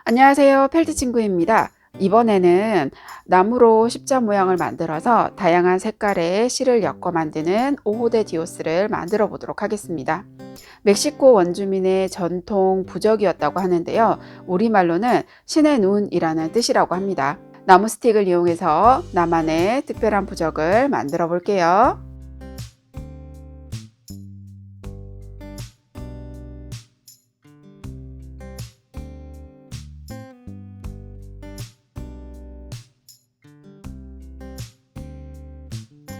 안녕하세요, 펠트 친구입니다. 이번에는 나무로 십자 모양을 만들어서 다양한 색깔의 실을 엮어 만드는 오호데 디오스를 만들어 보도록 하겠습니다. 멕시코 원주민의 전통 부적이었다고 하는데요. 우리말로는 신의 눈이라는 뜻이라고 합니다. 나무 스틱을 이용해서 나만의 특별한 부적을 만들어 볼게요.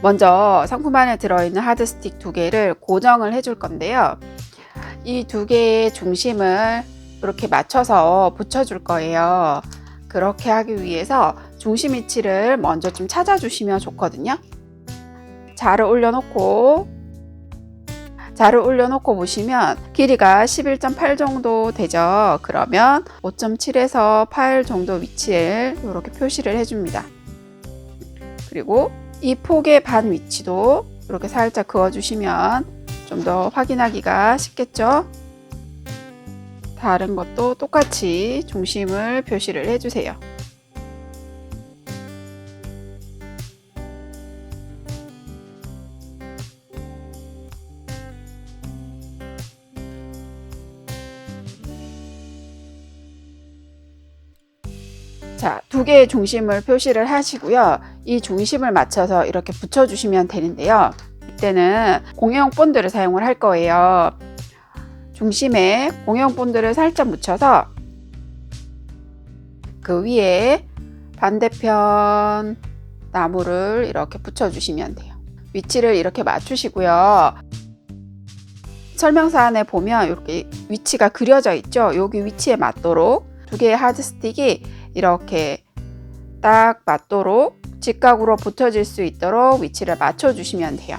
먼저 상품 안에 들어있는 하드 스틱 2개를 고정을 해줄 건데요. 이 2개의 중심을 이렇게 맞춰서 붙여줄 거예요. 그렇게 하기 위해서 중심 위치를 먼저 좀 찾아주시면 좋거든요. 자를 올려놓고 보시면 길이가 11.8 정도 되죠. 그러면 5.7에서 8 정도 위치를 이렇게 표시를 해줍니다. 그리고 이 폭의 반 위치도 이렇게 살짝 그어주시면 좀 더 확인하기가 쉽겠죠? 다른 것도 똑같이 중심을 표시를 해주세요. 자, 2개의 중심을 표시를 하시고요. 이 중심을 맞춰서 이렇게 붙여주시면 되는데요. 이때는 공예용 본드를 사용을 할 거예요. 중심에 공예용 본드를 살짝 묻혀서 그 위에 반대편 나무를 이렇게 붙여주시면 돼요. 위치를 이렇게 맞추시고요. 설명서안에 보면 이렇게 위치가 그려져 있죠. 여기 위치에 맞도록 2개의 하드 스틱이 이렇게 딱 맞도록 직각으로 붙여질 수 있도록 위치를 맞춰주시면 돼요.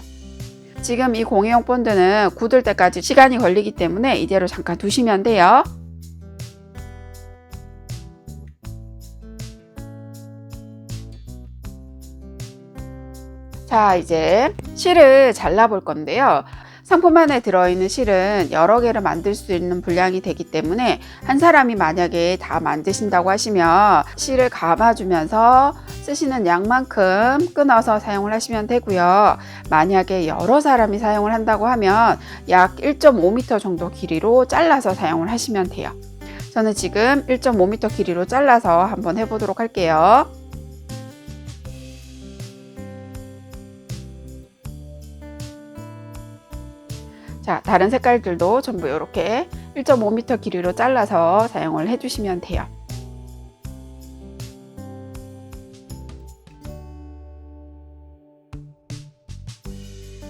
지금 이 공예용 본드는 굳을 때까지 시간이 걸리기 때문에 이대로 잠깐 두시면 돼요. 자, 이제 실을 잘라 볼 건데요. 상품 안에 들어있는 실은 여러 개를 만들 수 있는 분량이 되기 때문에 한 사람이 만약에 다 만드신다고 하시면 실을 감아주면서 쓰시는 양만큼 끊어서 사용을 하시면 되고요. 만약에 여러 사람이 사용을 한다고 하면 약 1.5m 정도 길이로 잘라서 사용을 하시면 돼요. 저는 지금 1.5m 길이로 잘라서 한번 해보도록 할게요. 자, 다른 색깔들도 전부 이렇게 1.5m 길이로 잘라서 사용을 해주시면 돼요.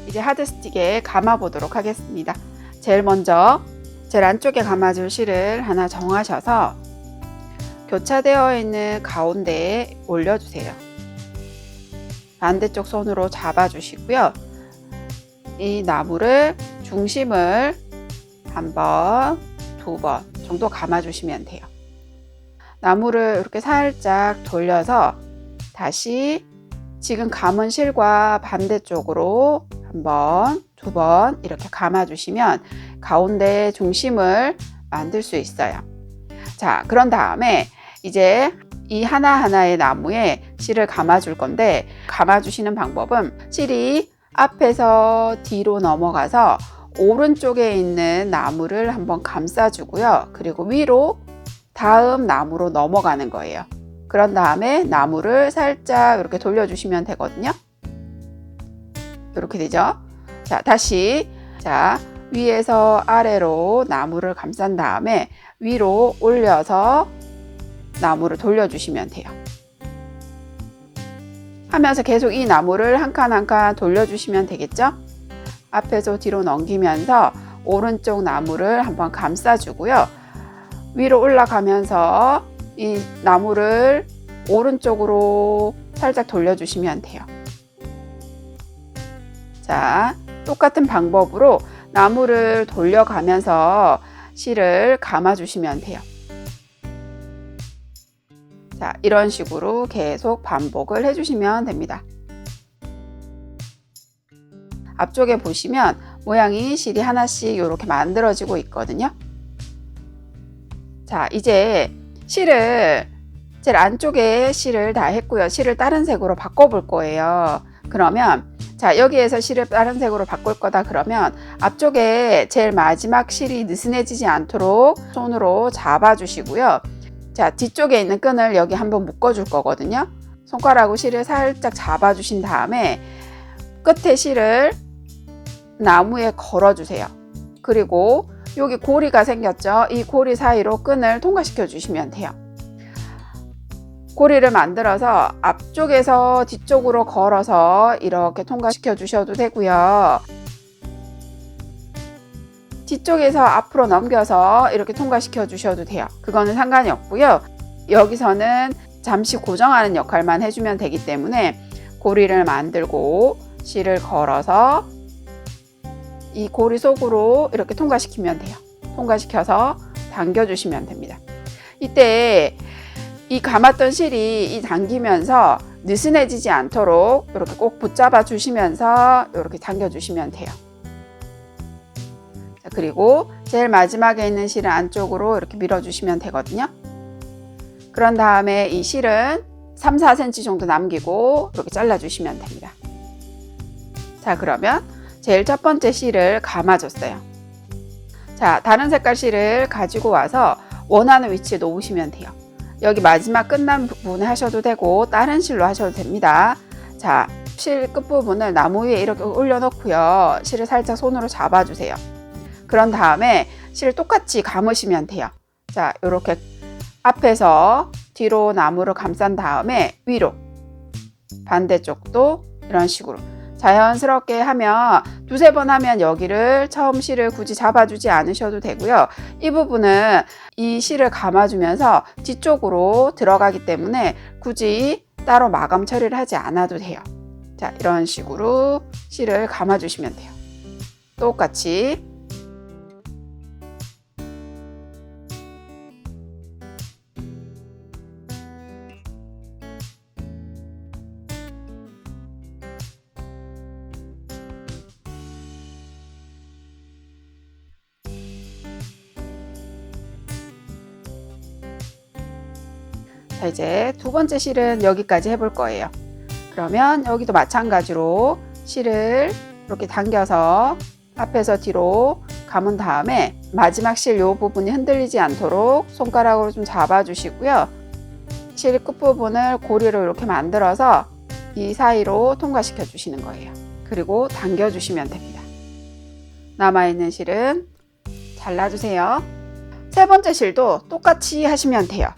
이제 하드 스틱에 감아 보도록 하겠습니다. 제일 안쪽에 감아줄 실을 하나 정하셔서 교차되어 있는 가운데에 올려주세요. 반대쪽 손으로 잡아주시고요. 이 나무를 중심을 한 번, 2번 정도 감아주시면 돼요. 나무를 이렇게 살짝 돌려서 다시 지금 감은 실과 반대쪽으로 한 번, 2번 이렇게 감아주시면 가운데 중심을 만들 수 있어요. 자, 그런 다음에 이제 이 하나하나의 나무에 실을 감아줄 건데 감아주시는 방법은 실이 앞에서 뒤로 넘어가서 오른쪽에 있는 나무를 한번 감싸주고요. 그리고 위로 다음 나무로 넘어가는 거예요. 그런 다음에 나무를 살짝 이렇게 돌려주시면 되거든요. 이렇게 되죠. 자, 다시 위에서 아래로 나무를 감싼 다음에 위로 올려서 나무를 돌려주시면 돼요. 하면서 계속 이 나무를 한 칸 한 칸 돌려주시면 되겠죠? 앞에서 뒤로 넘기면서 오른쪽 나무를 한번 감싸주고요. 위로 올라가면서 이 나무를 오른쪽으로 살짝 돌려주시면 돼요. 자, 똑같은 방법으로 나무를 돌려가면서 실을 감아주시면 돼요. 자, 이런 식으로 계속 반복을 해주시면 됩니다. 앞쪽에 보시면 모양이 실이 하나씩 이렇게 만들어지고 있거든요. 자, 이제 실을 제일 안쪽에 실을 다 했고요. 실을 다른 색으로 바꿔볼 거예요. 그러면 자, 여기에서 실을 다른 색으로 바꿀 거다 그러면 앞쪽에 제일 마지막 실이 느슨해지지 않도록 손으로 잡아 주시고요. 자, 뒤쪽에 있는 끈을 여기 한번 묶어 줄 거거든요. 손가락으로 실을 살짝 잡아 주신 다음에 끝에 실을 나무에 걸어 주세요. 그리고 여기 고리가 생겼죠. 이 고리 사이로 끈을 통과시켜 주시면 돼요. 고리를 만들어서 앞쪽에서 뒤쪽으로 걸어서 이렇게 통과시켜 주셔도 되고요. 뒤쪽에서 앞으로 넘겨서 이렇게 통과시켜 주셔도 돼요. 그거는 상관이 없고요. 여기서는 잠시 고정하는 역할만 해주면 되기 때문에 고리를 만들고 실을 걸어서 이 고리 속으로 이렇게 통과시키면 돼요. 통과시켜서 당겨주시면 됩니다. 이때 이 감았던 실이 이 당기면서 느슨해지지 않도록 이렇게 꼭 붙잡아 주시면서 이렇게 당겨 주시면 돼요. 자, 그리고 제일 마지막에 있는 실을 안쪽으로 이렇게 밀어 주시면 되거든요. 그런 다음에 이 실은 3, 4cm 정도 남기고 이렇게 잘라 주시면 됩니다. 자, 그러면 제일 첫 번째 실을 감아줬어요. 자, 다른 색깔 실을 가지고 와서 원하는 위치에 놓으시면 돼요. 여기 마지막 끝난 부분에 하셔도 되고 다른 실로 하셔도 됩니다. 자, 실 끝부분을 나무 위에 이렇게 올려놓고요. 실을 살짝 손으로 잡아주세요. 그런 다음에 실을 똑같이 감으시면 돼요. 자, 이렇게 앞에서 뒤로 나무를 감싼 다음에 위로 반대쪽도 이런 식으로 자연스럽게 하면 두세 번 하면 여기를 처음 실을 굳이 잡아주지 않으셔도 되고요. 이 부분은 이 실을 감아주면서 뒤쪽으로 들어가기 때문에 굳이 따로 마감 처리를 하지 않아도 돼요. 자, 이런 식으로 실을 감아주시면 돼요. 똑같이. 자, 이제 두 번째 실은 여기까지 해볼 거예요. 그러면 여기도 마찬가지로 실을 이렇게 당겨서 앞에서 뒤로 감은 다음에 마지막 실 이 부분이 흔들리지 않도록 손가락으로 좀 잡아주시고요. 실 끝부분을 고리로 이렇게 만들어서 이 사이로 통과시켜 주시는 거예요. 그리고 당겨주시면 됩니다. 남아있는 실은 잘라주세요. 세 번째 실도 똑같이 하시면 돼요.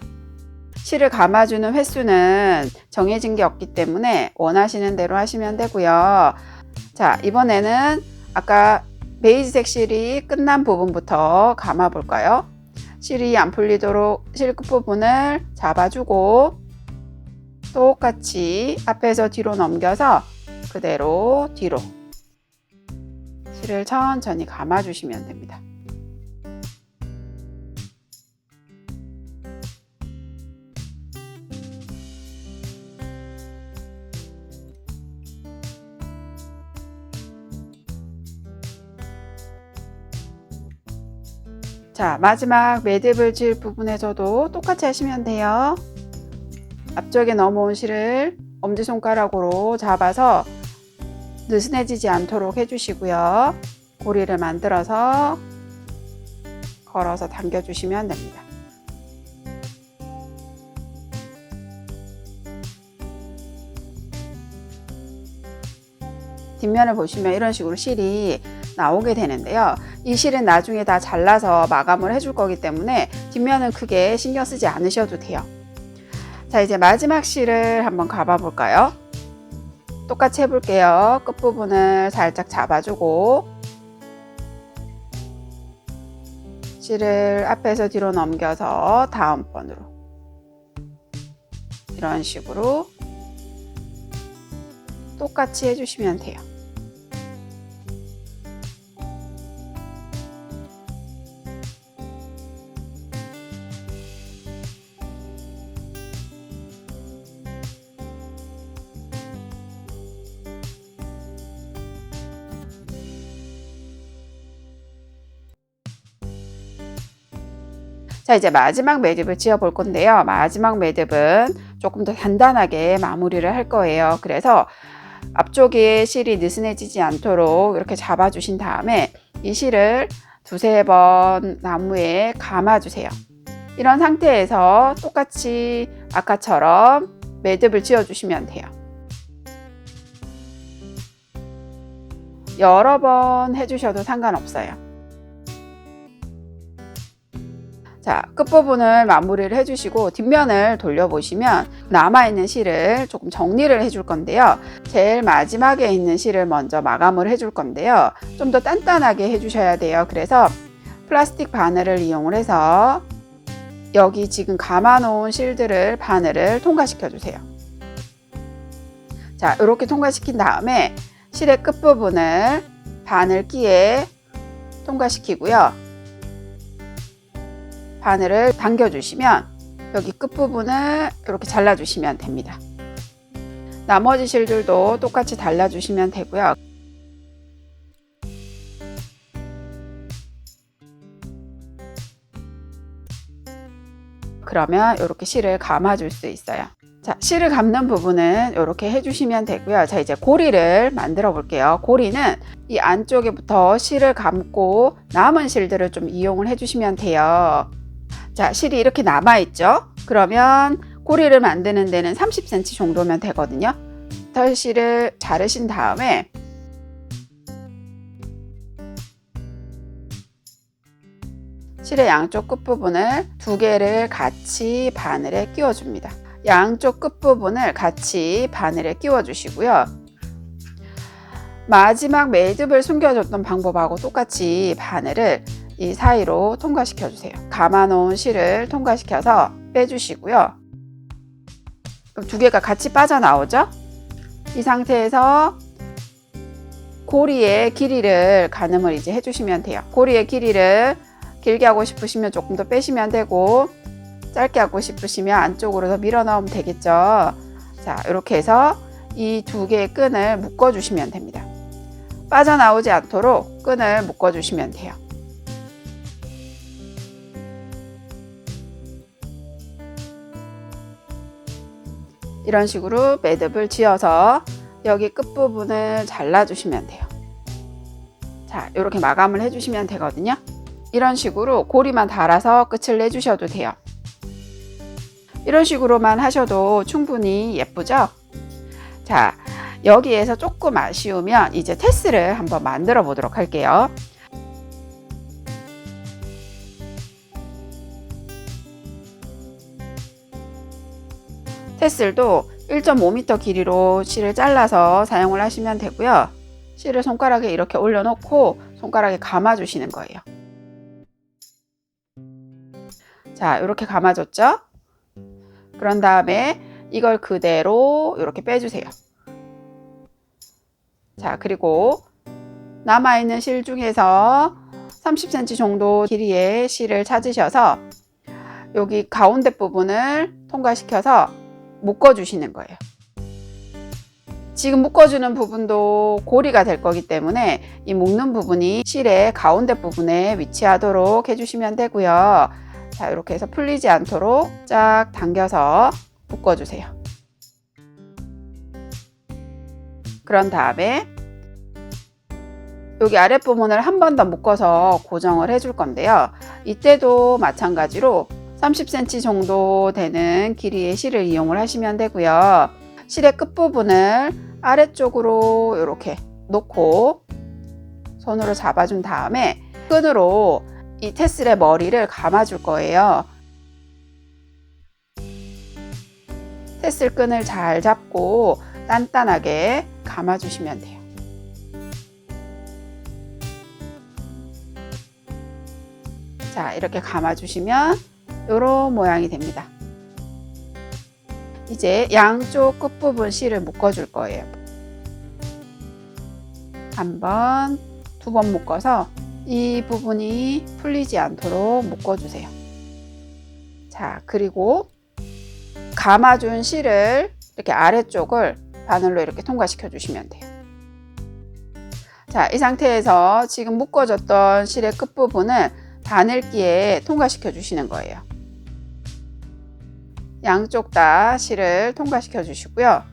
실을 감아주는 횟수는 정해진 게 없기 때문에 원하시는 대로 하시면 되고요. 자, 이번에는 아까 베이지색 실이 끝난 부분부터 감아 볼까요? 실이 안 풀리도록 실 끝부분을 잡아주고 똑같이 앞에서 뒤로 넘겨서 그대로 뒤로 실을 천천히 감아 주시면 됩니다. 자, 마지막 매듭을 지을 부분에서도 똑같이 하시면 돼요. 앞쪽에 넘어온 실을 엄지손가락으로 잡아서 느슨해지지 않도록 해주시고요. 고리를 만들어서 걸어서 당겨주시면 됩니다. 뒷면을 보시면 이런 식으로 실이 나오게 되는데요. 이 실은 나중에 다 잘라서 마감을 해줄 거기 때문에 뒷면은 크게 신경 쓰지 않으셔도 돼요. 자, 이제 마지막 실을 한번 감아 볼까요? 똑같이 해볼게요. 끝부분을 살짝 잡아주고 실을 앞에서 뒤로 넘겨서 다음번으로 이런 식으로 똑같이 해주시면 돼요. 자, 이제 마지막 매듭을 지어 볼 건데요. 마지막 매듭은 조금 더 단단하게 마무리를 할 거예요. 그래서 앞쪽에 실이 느슨해지지 않도록 이렇게 잡아주신 다음에 이 실을 두세 번 나무에 감아주세요. 이런 상태에서 똑같이 아까처럼 매듭을 지어주시면 돼요. 여러 번 해주셔도 상관없어요. 자, 끝부분을 마무리를 해주시고 뒷면을 돌려보시면 남아있는 실을 조금 정리를 해줄 건데요. 제일 마지막에 있는 실을 먼저 마감을 해줄 건데요. 좀 더 단단하게 해주셔야 돼요. 그래서 플라스틱 바늘을 이용을 해서 여기 지금 감아놓은 실들을 바늘을 통과시켜 주세요. 자, 이렇게 통과시킨 다음에 실의 끝부분을 바늘기에 통과시키고요. 바늘을 당겨주시면 여기 끝부분을 이렇게 잘라주시면 됩니다. 나머지 실들도 똑같이 잘라주시면 되고요. 그러면 이렇게 실을 감아줄 수 있어요. 자, 실을 감는 부분은 이렇게 해주시면 되고요. 자, 이제 고리를 만들어 볼게요. 고리는 이 안쪽에부터 실을 감고 남은 실들을 좀 이용을 해주시면 돼요. 자, 실이 이렇게 남아있죠? 그러면 고리를 만드는 데는 30cm 정도면 되거든요. 털실을 자르신 다음에 실의 양쪽 끝부분을 두 개를 같이 바늘에 끼워줍니다. 양쪽 끝부분을 같이 바늘에 끼워주시고요. 마지막 매듭을 숨겨줬던 방법하고 똑같이 바늘을 이 사이로 통과시켜 주세요. 감아놓은 실을 통과시켜서 빼주시고요. 그럼 두 개가 같이 빠져나오죠? 이 상태에서 고리의 길이를 가늠을 이제 해주시면 돼요. 고리의 길이를 길게 하고 싶으시면 조금 더 빼시면 되고 짧게 하고 싶으시면 안쪽으로 더 밀어 넣으면 되겠죠. 자, 이렇게 해서 이 두 개의 끈을 묶어 주시면 됩니다. 빠져나오지 않도록 끈을 묶어 주시면 돼요. 이런 식으로 매듭을 지어서 여기 끝부분을 잘라주시면 돼요. 자, 이렇게 마감을 해주시면 되거든요. 이런 식으로 고리만 달아서 끝을 내주셔도 돼요. 이런 식으로만 하셔도 충분히 예쁘죠? 자, 여기에서 조금 아쉬우면 이제 테스를 한번 만들어 보도록 할게요. 테슬도 1.5m 길이로 실을 잘라서 사용을 하시면 되고요. 실을 손가락에 이렇게 올려놓고 손가락에 감아주시는 거예요. 자, 이렇게 감아줬죠? 그런 다음에 이걸 그대로 이렇게 빼주세요. 자, 그리고 남아있는 실 중에서 30cm 정도 길이의 실을 찾으셔서 여기 가운데 부분을 통과시켜서 묶어주시는 거예요. 지금 묶어주는 부분도 고리가 될 거기 때문에 이 묶는 부분이 실의 가운데 부분에 위치하도록 해주시면 되고요. 자, 이렇게 해서 풀리지 않도록 쫙 당겨서 묶어주세요. 그런 다음에 여기 아랫부분을 한 번 더 묶어서 고정을 해줄 건데요. 이때도 마찬가지로 30cm 정도 되는 길이의 실을 이용을 하시면 되고요. 실의 끝부분을 아래쪽으로 이렇게 놓고 손으로 잡아준 다음에 끈으로 이 테슬의 머리를 감아줄 거예요. 테슬 끈을 잘 잡고 단단하게 감아주시면 돼요. 자, 이렇게 감아주시면 이런 모양이 됩니다. 이제 양쪽 끝부분 실을 묶어줄 거예요. 한 번, 두 번 묶어서 이 부분이 풀리지 않도록 묶어주세요. 자, 그리고 감아준 실을 이렇게 아래쪽을 바늘로 이렇게 통과시켜 주시면 돼요. 자, 이 상태에서 지금 묶어줬던 실의 끝부분을 바늘기에 통과시켜 주시는 거예요. 양쪽 다 실을 통과시켜 주시고요.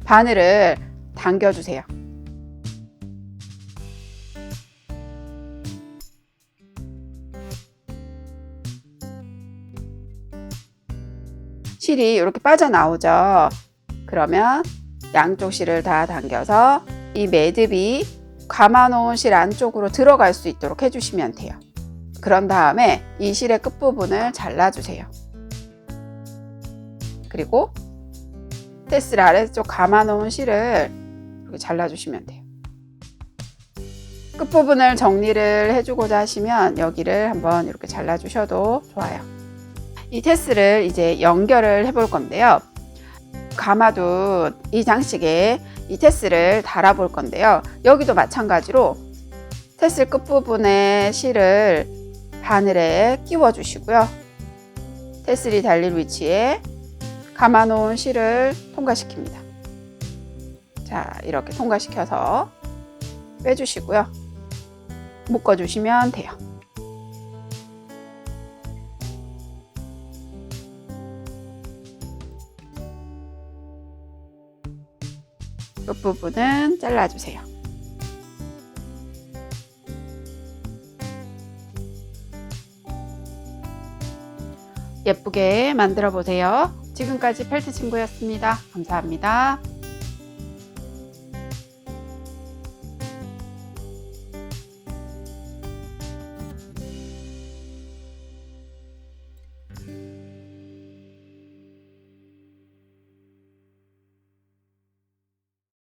바늘을 당겨 주세요. 실이 이렇게 빠져나오죠. 그러면 양쪽 실을 다 당겨서 이 매듭이 감아놓은 실 안쪽으로 들어갈 수 있도록 해주시면 돼요. 그런 다음에 이 실의 끝부분을 잘라주세요. 그리고 테스를 아래쪽 감아놓은 실을 이렇게 잘라주시면 돼요. 끝부분을 정리를 해주고자 하시면 여기를 한번 이렇게 잘라주셔도 좋아요. 이 테스를 이제 연결을 해볼 건데요. 감아둔 이 장식에 이 테스를 달아 볼 건데요. 여기도 마찬가지로 테스 끝부분에 실을 바늘에 끼워 주시고요. 테슬이 달릴 위치에 감아 놓은 실을 통과시킵니다. 자, 이렇게 통과시켜서 빼주시고요. 묶어 주시면 돼요. 끝부분은 잘라주세요. 예쁘게 만들어 보세요. 지금까지 펠트 친구였습니다. 감사합니다.